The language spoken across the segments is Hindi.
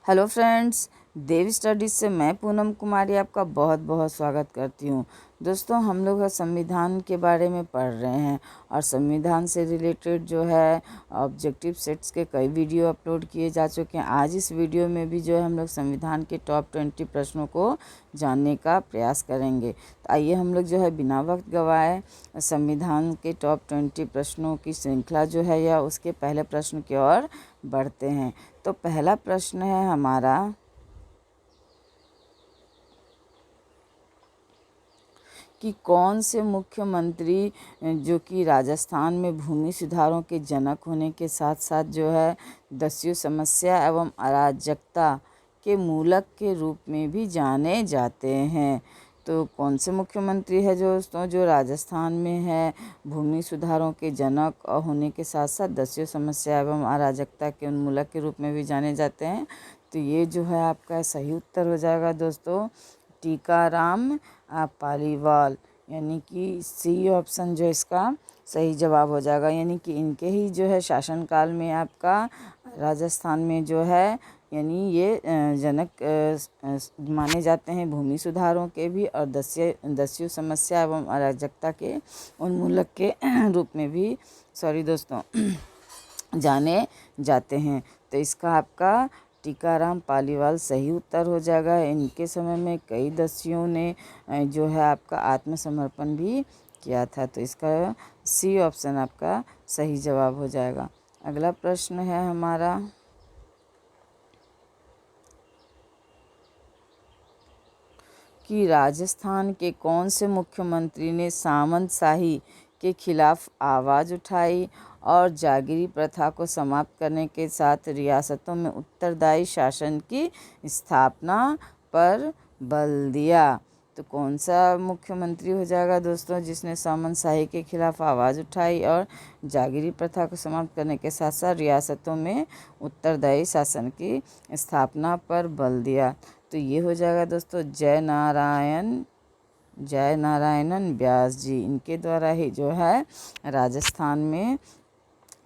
हेलो फ्रेंड्स, देव स्टडीज़ से मैं पूनम कुमारी आपका बहुत बहुत स्वागत करती हूँ। दोस्तों, हम लोग संविधान के बारे में पढ़ रहे हैं और संविधान से रिलेटेड जो है ऑब्जेक्टिव सेट्स के कई वीडियो अपलोड किए जा चुके हैं। आज इस वीडियो में भी जो है हम लोग संविधान के टॉप 20 प्रश्नों को जानने का प्रयास करेंगे। तो आइए हम लोग जो है बिना वक्त गवाए संविधान के टॉप 20 प्रश्नों की श्रृंखला जो है या उसके पहले प्रश्न की ओर बढ़ते हैं। तो पहला प्रश्न है हमारा कि कौन से मुख्यमंत्री जो कि राजस्थान में भूमि सुधारों के जनक होने के साथ साथ जो है दस्यु समस्या एवं अराजकता के मूलक के रूप में भी जाने जाते हैं। तो कौन से मुख्यमंत्री है दोस्तों जो राजस्थान में है भूमि सुधारों के जनक और होने के साथ साथ दस्यु समस्या एवं अराजकता के उन्मूलक के रूप में भी जाने जाते हैं? तो ये जो है आपका सही उत्तर हो जाएगा दोस्तों, टीकाराम पालीवाल, यानी कि सी ऑप्शन जो इसका सही जवाब हो जाएगा। यानी कि इनके ही जो है शासनकाल में आपका राजस्थान में जो है यानी ये जनक माने जाते हैं भूमि सुधारों के भी और दस्यु समस्या एवं अराजकता के उन्मूलक के रूप में भी दोस्तों जाने जाते हैं। तो इसका आपका टीकाराम पालीवाल सही उत्तर हो जाएगा। इनके समय में कई दस्युओं ने जो है आपका आत्मसमर्पण भी किया था। तो इसका सी ऑप्शन आपका सही जवाब हो जाएगा। अगला प्रश्न है हमारा कि राजस्थान के कौन से मुख्यमंत्री ने सामंतशाही के खिलाफ आवाज़ उठाई और जागीरी प्रथा को समाप्त करने के साथ रियासतों में उत्तरदायी शासन की स्थापना पर बल दिया? तो कौन सा मुख्यमंत्री हो जाएगा दोस्तों जिसने सामंतशाही के खिलाफ आवाज़ उठाई और जागीरी प्रथा को समाप्त करने के साथ साथ रियासतों में उत्तरदायी शासन की स्थापना पर बल दिया? तो ये हो जाएगा दोस्तों जय नारायणन व्यास जी। इनके द्वारा ही जो है राजस्थान में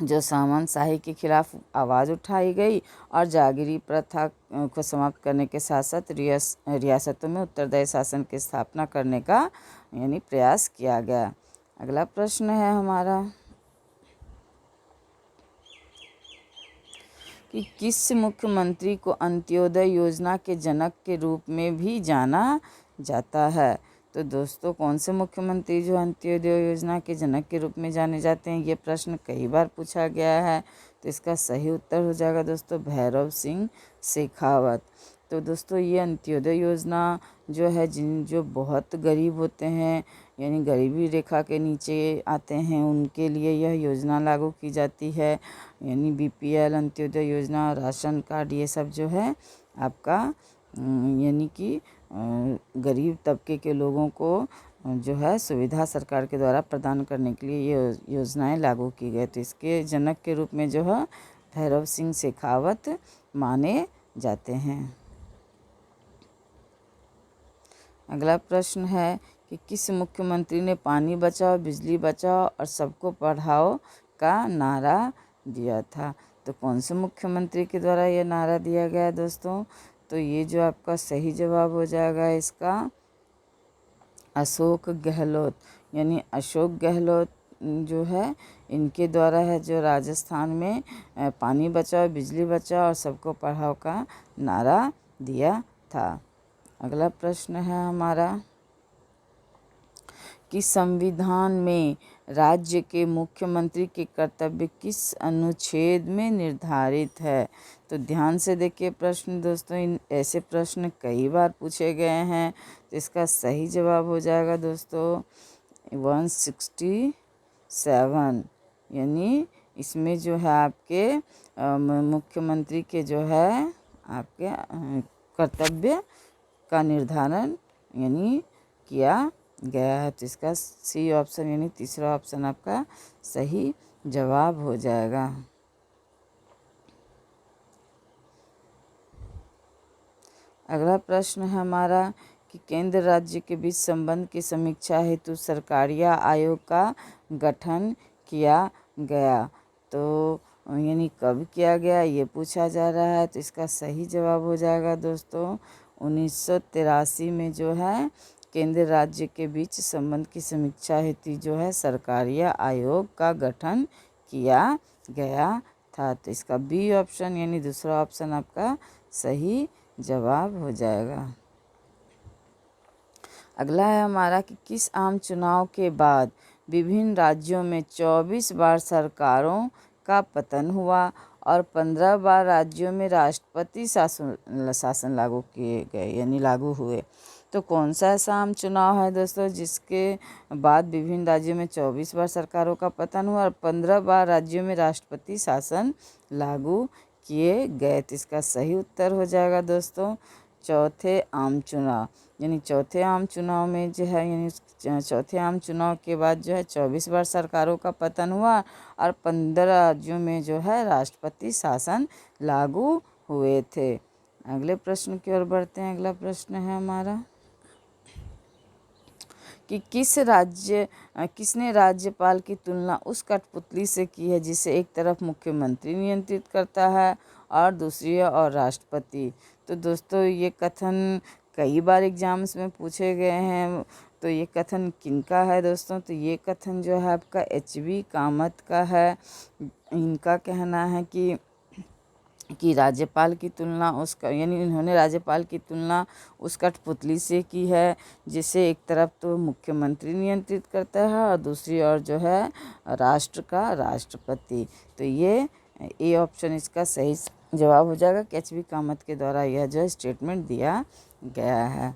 जो सामंतशाही के खिलाफ आवाज़ उठाई गई और जागीरी प्रथा को समाप्त करने के साथ साथ रियासतों में उत्तरदायी शासन की स्थापना करने का यानी प्रयास किया गया। अगला प्रश्न है हमारा कि किस मुख्यमंत्री को अंत्योदय योजना के जनक के रूप में भी जाना जाता है? तो दोस्तों, कौन से मुख्यमंत्री जो अंत्योदय योजना के जनक के रूप में जाने जाते हैं? ये प्रश्न कई बार पूछा गया है। तो इसका सही उत्तर हो जाएगा दोस्तों भैरव सिंह शेखावत। तो दोस्तों, ये अंत्योदय योजना जो है जो बहुत गरीब होते हैं यानी गरीबी रेखा के नीचे आते हैं उनके लिए यह योजना लागू की जाती है। यानी बीपीएल, अंत्योदय योजना, राशन कार्ड, ये सब जो है आपका यानी कि गरीब तबके के लोगों को जो है सुविधा सरकार के द्वारा प्रदान करने के लिए ये योजनाएं लागू की गई। तो इसके जनक के रूप में जो है भैरव सिंह शेखावत माने जाते हैं। अगला प्रश्न है कि किस मुख्यमंत्री ने पानी बचाओ, बिजली बचाओ और सबको पढ़ाओ का नारा दिया था? तो कौन से मुख्यमंत्री के द्वारा यह नारा दिया गया दोस्तों? तो ये जो आपका सही जवाब हो जाएगा इसका अशोक गहलोत, यानी अशोक गहलोत जो है इनके द्वारा है जो राजस्थान में पानी बचाओ, बिजली बचाओ और सबको पढ़ाओ का नारा दिया था। अगला प्रश्न है हमारा कि संविधान में राज्य के मुख्यमंत्री के कर्तव्य किस अनुच्छेद में निर्धारित है? तो ध्यान से देखिए प्रश्न दोस्तों, ऐसे प्रश्न कई बार पूछे गए हैं। तो इसका सही जवाब हो जाएगा दोस्तों 167, यानी इसमें जो है आपके मुख्यमंत्री के जो है आपके कर्तव्य का निर्धारण यानी किया गया है। तो इसका सी ऑप्शन यानी तीसरा ऑप्शन आपका सही जवाब हो जाएगा। अगला प्रश्न है हमारा कि केंद्र राज्य के बीच संबंध की समीक्षा हेतु सरकारिया आयोग का गठन किया गया। तो यानी कब किया गया ये पूछा जा रहा है। तो इसका सही जवाब हो जाएगा दोस्तों 1983 में जो है केंद्र राज्य के बीच संबंध की समीक्षा हेतु जो है सरकारीय आयोग का गठन किया गया था। तो इसका बी ऑप्शन यानी दूसरा ऑप्शन आपका सही जवाब हो जाएगा। अगला है हमारा कि किस आम चुनाव के बाद विभिन्न राज्यों में 24 बार सरकारों का पतन हुआ और 15 बार राज्यों में राष्ट्रपति शासन लागू किए गए यानी लागू हुए। तो कौन सा ऐसा आम चुनाव है दोस्तों जिसके बाद विभिन्न राज्यों में 24 बार सरकारों का पतन हुआ और 15 बार राज्यों में राष्ट्रपति शासन लागू किए गए। तो इसका सही उत्तर हो जाएगा दोस्तों चौथे आम चुनाव। यानी चौथे आम चुनाव में जो है यानी चौथे आम चुनाव के बाद जो है 24 बार सरकारों का पतन हुआ और 15 राज्यों में जो है राष्ट्रपति शासन लागू हुए थे। अगले प्रश्न की ओर बढ़ते हैं। अगला प्रश्न है हमारा कि किसने राज्यपाल की तुलना उस कठपुतली से की है जिसे एक तरफ मुख्यमंत्री नियंत्रित करता है और दूसरी ओर राष्ट्रपति। तो दोस्तों ये कथन कई बार एग्जाम्स में पूछे गए हैं। तो ये कथन किनका है दोस्तों? तो ये कथन जो है आपका एच.वी. कामत का है। इनका कहना है कि राज्यपाल की तुलना यानी इन्होंने राज्यपाल की तुलना उस कठपुतली से की है जिसे एक तरफ तो मुख्यमंत्री नियंत्रित करता है और दूसरी ओर जो है राष्ट्र का राष्ट्रपति। तो ये ए ऑप्शन इसका सही जवाब हो जाएगा कि एच.वी. कामत के द्वारा यह जो स्टेटमेंट दिया गया है।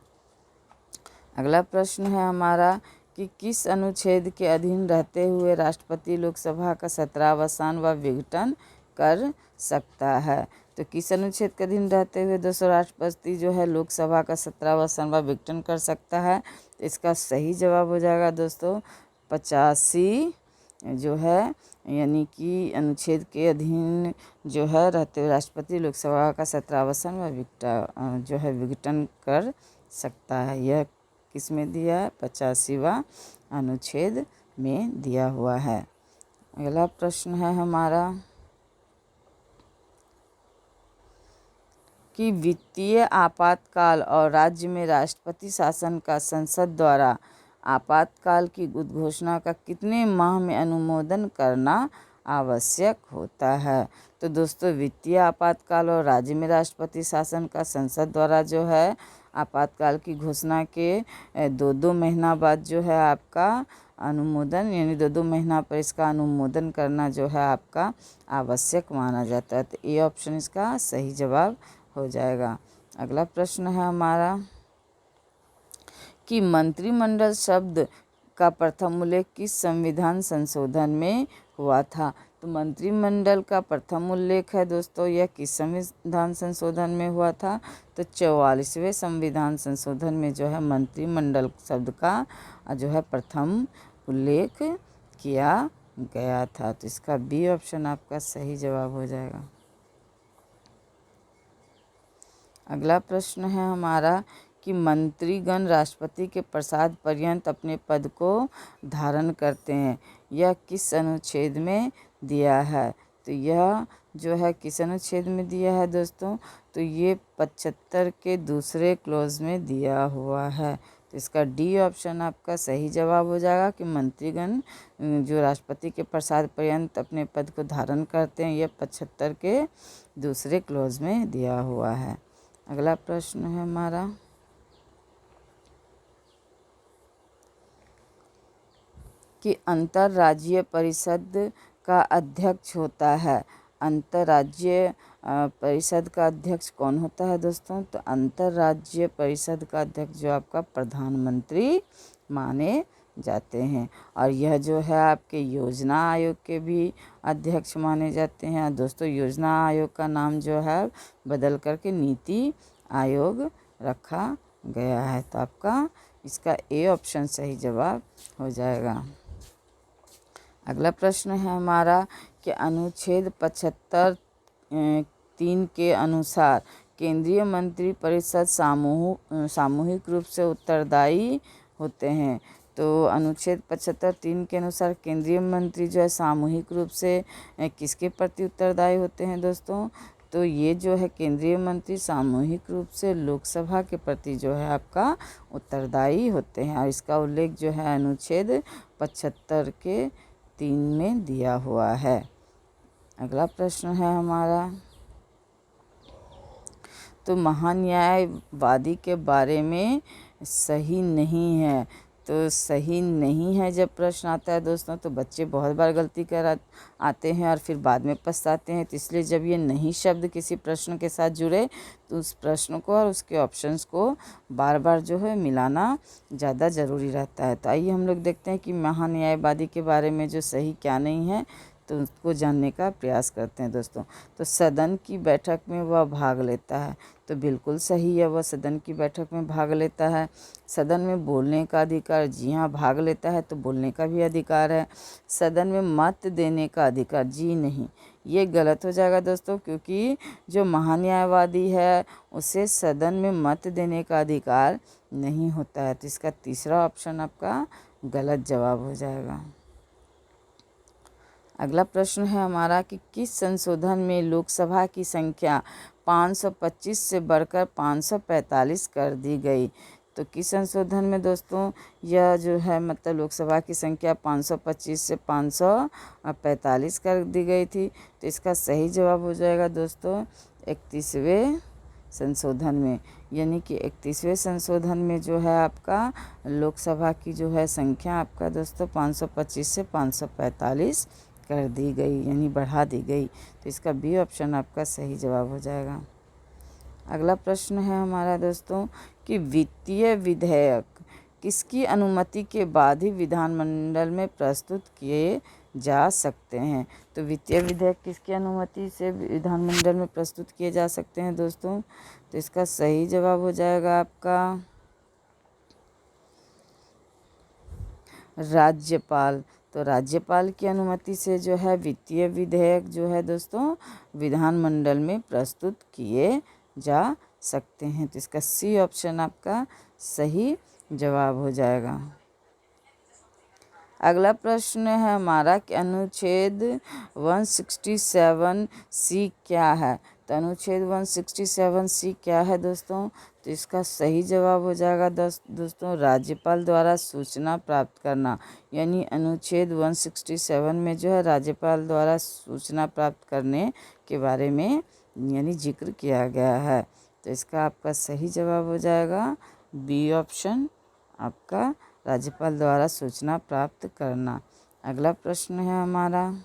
अगला प्रश्न है हमारा कि किस अनुच्छेद के अधीन रहते हुए राष्ट्रपति लोकसभा का सत्रावसान व विघटन कर सकता है। तो किस अनुच्छेद के अधीन रहते हुए दोस्तों राष्ट्रपति जो है लोकसभा का सत्रावसान व विघटन कर सकता है। तो इसका सही जवाब हो जाएगा दोस्तों 85 जो है यानी कि अनुच्छेद के अधीन जो है रहते हुए राष्ट्रपति लोकसभा का सत्रावसान व विघटन कर सकता है। यह किस में दिया है? 85वां अनुच्छेद में दिया हुआ है। अगला प्रश्न है हमारा कि वित्तीय आपातकाल और राज्य में राष्ट्रपति शासन का संसद द्वारा आपातकाल की उद्घोषणा का कितने माह में अनुमोदन करना आवश्यक होता है। तो दोस्तों वित्तीय आपातकाल और राज्य में राष्ट्रपति शासन का संसद द्वारा जो है आपातकाल की घोषणा के 2-2 महीना बाद जो है आपका अनुमोदन यानी 2-2 महीना पर इसका अनुमोदन करना जो है आपका आवश्यक माना जाता है। तो ये ऑप्शन इसका सही जवाब हो जाएगा। अगला प्रश्न है हमारा कि मंत्रिमंडल शब्द का प्रथम उल्लेख किस संविधान संशोधन में हुआ था। तो मंत्रिमंडल का प्रथम उल्लेख है दोस्तों यह किस संविधान संशोधन में हुआ था। तो 44वें संविधान संशोधन में जो है मंत्रिमंडल शब्द का जो है प्रथम उल्लेख किया गया था। तो इसका बी ऑप्शन आपका सही जवाब हो जाएगा। अगला प्रश्न है हमारा कि मंत्रीगण राष्ट्रपति के प्रसाद पर्यंत अपने पद को धारण करते हैं। यह किस अनुच्छेद में दिया है। तो यह जो है किस अनुच्छेद में दिया है दोस्तों। तो ये 75 के दूसरे क्लॉज में दिया हुआ है। तो इसका डी ऑप्शन आपका सही जवाब हो जाएगा कि मंत्रीगण जो राष्ट्रपति के प्रसाद पर्यंत अपने पद को धारण करते हैं यह 75 के दूसरे क्लॉज में दिया हुआ है। अगला प्रश्न है हमारा कि अंतर्राज्यीय परिषद का अध्यक्ष होता है। अंतर्राज्यीय परिषद का अध्यक्ष कौन होता है दोस्तों। तो अंतर्राज्यीय परिषद का अध्यक्ष जो आपका प्रधानमंत्री माने जाते हैं और यह जो है आपके योजना आयोग के भी अध्यक्ष माने जाते हैं। दोस्तों योजना आयोग का नाम जो है बदल करके नीति आयोग रखा गया है। तो आपका इसका ए ऑप्शन सही जवाब हो जाएगा। अगला प्रश्न है हमारा कि अनुच्छेद 75(3) के अनुसार केंद्रीय मंत्री परिषद सामूहिक रूप से उत्तरदायी होते हैं। तो अनुच्छेद 75(3) के अनुसार केंद्रीय मंत्री जो है सामूहिक रूप से किसके प्रति उत्तरदायी होते हैं दोस्तों? तो ये जो है केंद्रीय मंत्री सामूहिक रूप से लोकसभा के प्रति जो है आपका उत्तरदायी होते हैं, और इसका उल्लेख जो है अनुच्छेद 75 के 3 में दिया हुआ है। अगला प्रश्न है हमारा, तो महान्यायवादी के बारे में सही नहीं है। तो सही नहीं है जब प्रश्न आता है दोस्तों, तो बच्चे बहुत बार गलती कर आते हैं और फिर बाद में पछताते हैं। तो इसलिए जब ये नहीं शब्द किसी प्रश्न के साथ जुड़े तो उस प्रश्न को और उसके ऑप्शंस को बार बार जो है मिलाना ज़्यादा ज़रूरी रहता है। तो आइए हम लोग देखते हैं कि महान्यायवादी के बारे में जो सही क्या नहीं है, तो उसको जानने का प्रयास करते हैं दोस्तों। तो सदन की बैठक में वह भाग लेता है, तो बिल्कुल सही है, वह सदन की बैठक में भाग लेता है। सदन में बोलने का अधिकार, जी हाँ भाग लेता है तो बोलने का भी अधिकार है। सदन में मत देने का अधिकार, जी नहीं, ये गलत हो जाएगा दोस्तों, क्योंकि जो महान्यायवादी है उसे सदन में मत देने का अधिकार नहीं होता है। तो इसका तीसरा ऑप्शन आपका गलत जवाब हो जाएगा। अगला प्रश्न है हमारा कि किस संशोधन में लोकसभा की संख्या 525 से बढ़कर 545 कर दी गई? तो किस संशोधन में दोस्तों यह जो है मतलब लोकसभा की संख्या 525 से 545 कर दी गई थी? तो इसका सही जवाब हो जाएगा दोस्तों 31वें संशोधन में, यानी कि 31वें संशोधन में जो है आपका लोकसभा की जो है संख्या आपका दोस्तों 525 से 545 कर दी गई, यानी बढ़ा दी गई। तो इसका बी ऑप्शन आपका सही जवाब हो जाएगा। अगला प्रश्न है हमारा दोस्तों कि वित्तीय विधेयक किसकी अनुमति के बाद ही विधानमंडल में प्रस्तुत किए जा सकते हैं? तो वित्तीय विधेयक किसकी अनुमति से विधानमंडल में प्रस्तुत किए जा सकते हैं दोस्तों? तो इसका सही जवाब हो जाएगा आपका राज्यपाल। तो राज्यपाल की अनुमति से जो है वित्तीय विधेयक जो है दोस्तों विधानमंडल में प्रस्तुत किए जा सकते हैं। तो इसका सी ऑप्शन आपका सही जवाब हो जाएगा। अगला प्रश्न है हमारा कि अनुच्छेद 167C क्या है? तो अनुच्छेद 167C क्या है दोस्तों? तो इसका सही जवाब हो जाएगा दोस्तों राज्यपाल द्वारा सूचना प्राप्त करना, यानी अनुच्छेद 167 में जो है राज्यपाल द्वारा सूचना प्राप्त करने के बारे में यानी जिक्र किया गया है। तो इसका आपका सही जवाब हो जाएगा बी ऑप्शन आपका राज्यपाल द्वारा सूचना प्राप्त करना। अगला प्रश्न है हमारा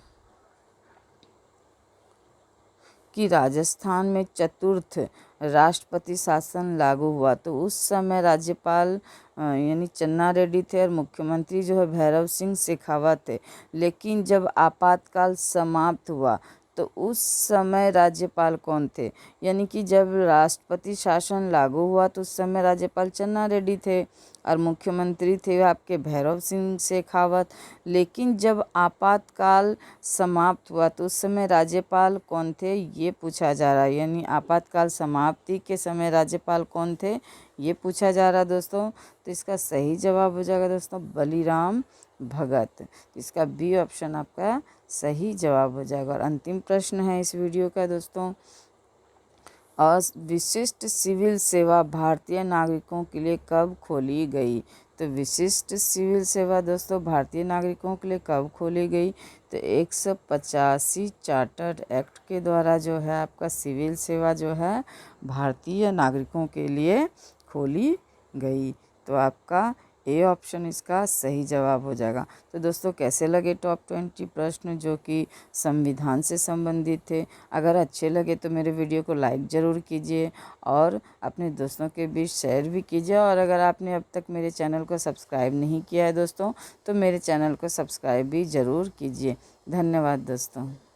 कि राजस्थान में चतुर्थ राष्ट्रपति शासन लागू हुआ, तो उस समय राज्यपाल यानी चन्ना रेड्डी थे और मुख्यमंत्री जो है भैरव सिंह शेखावत थे। लेकिन जब आपातकाल समाप्त हुआ तो उस समय राज्यपाल कौन थे? यानी कि जब राष्ट्रपति शासन लागू हुआ तो उस समय राज्यपाल चन्ना रेड्डी थे और मुख्यमंत्री थे आपके भैरव सिंह शेखावत। लेकिन जब आपातकाल समाप्त हुआ तो उस समय राज्यपाल कौन थे, ये पूछा जा रहा है। यानी आपातकाल समाप्ति के समय राज्यपाल कौन थे, ये पूछा जा रहा है दोस्तों। तो इसका सही जवाब हो जाएगा दोस्तों बलीराम भगत। इसका बी ऑप्शन आपका सही जवाब हो जाएगा। और अंतिम प्रश्न है इस वीडियो का दोस्तों, विशिष्ट सिविल सेवा भारतीय नागरिकों के लिए कब खोली गई? तो विशिष्ट सिविल सेवा दोस्तों भारतीय नागरिकों के लिए कब खोली गई? तो 185 चार्टर्ड एक्ट के द्वारा जो है आपका सिविल सेवा जो है भारतीय नागरिकों के लिए खोली गई। तो आपका ए ऑप्शन इसका सही जवाब हो जाएगा। तो दोस्तों कैसे लगे टॉप 20 प्रश्न जो कि संविधान से संबंधित थे? अगर अच्छे लगे तो मेरे वीडियो को लाइक ज़रूर कीजिए और अपने दोस्तों के बीच शेयर भी कीजिए। और अगर आपने अब तक मेरे चैनल को सब्सक्राइब नहीं किया है दोस्तों तो मेरे चैनल को सब्सक्राइब भी ज़रूर कीजिए। धन्यवाद दोस्तों।